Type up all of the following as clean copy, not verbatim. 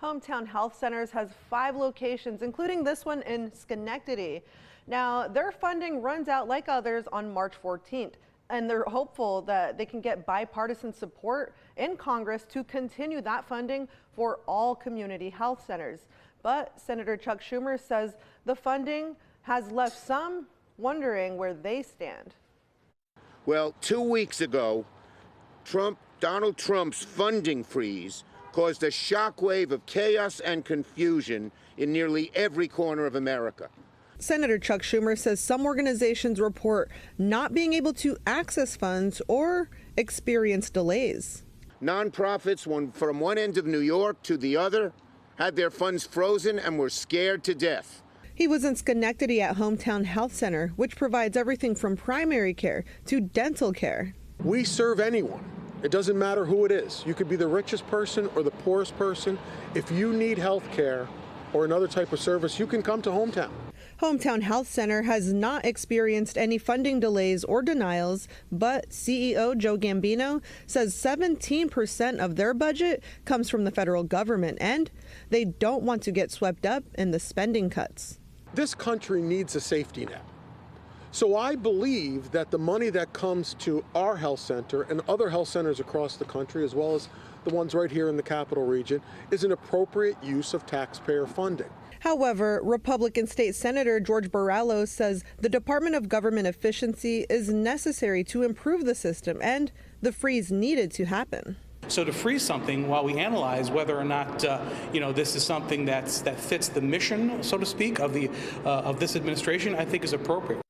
Hometown Health Centers has 5 locations, including this one in Schenectady. Now, their funding runs out like others on March 14th, and they're hopeful that they can get bipartisan support in Congress to continue that funding for all community health centers. But Senator Chuck Schumer says the funding has left some wondering where they stand. Well, 2 weeks ago, Donald Trump's funding freeze caused a shockwave of chaos and confusion in nearly every corner of America. Senator Chuck Schumer says some organizations report not being able to access funds or experience delays. Nonprofits from one end of New York to the other had their funds frozen and were scared to death. He was in Schenectady at Hometown Health Center, which provides everything from primary care to dental care. We serve anyone. It doesn't matter who it is. You could be the richest person or the poorest person. If you need health care or another type of service, you can come to Hometown. Hometown Health Center has not experienced any funding delays or denials, but CEO Joe Gambino says 17% of their budget comes from the federal government, and they don't want to get swept up in the spending cuts. This country needs a safety net. So I believe that the money that comes to our health center and other health centers across the country, as well as the ones right here in the capital region, is an appropriate use of taxpayer funding. However, Republican State Senator George Borrello says the Department of Government Efficiency is necessary to improve the system, and the freeze needed to happen. So to freeze something while we analyze whether or not this is something that fits the mission, so to speak, of this administration, I think is appropriate.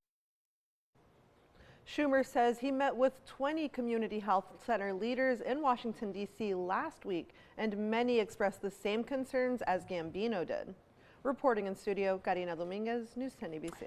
Schumer says he met with 20 community health center leaders in Washington, D.C. last week, and many expressed the same concerns as Gambino did. Reporting in studio, Karina Dominguez, News 10 ABC.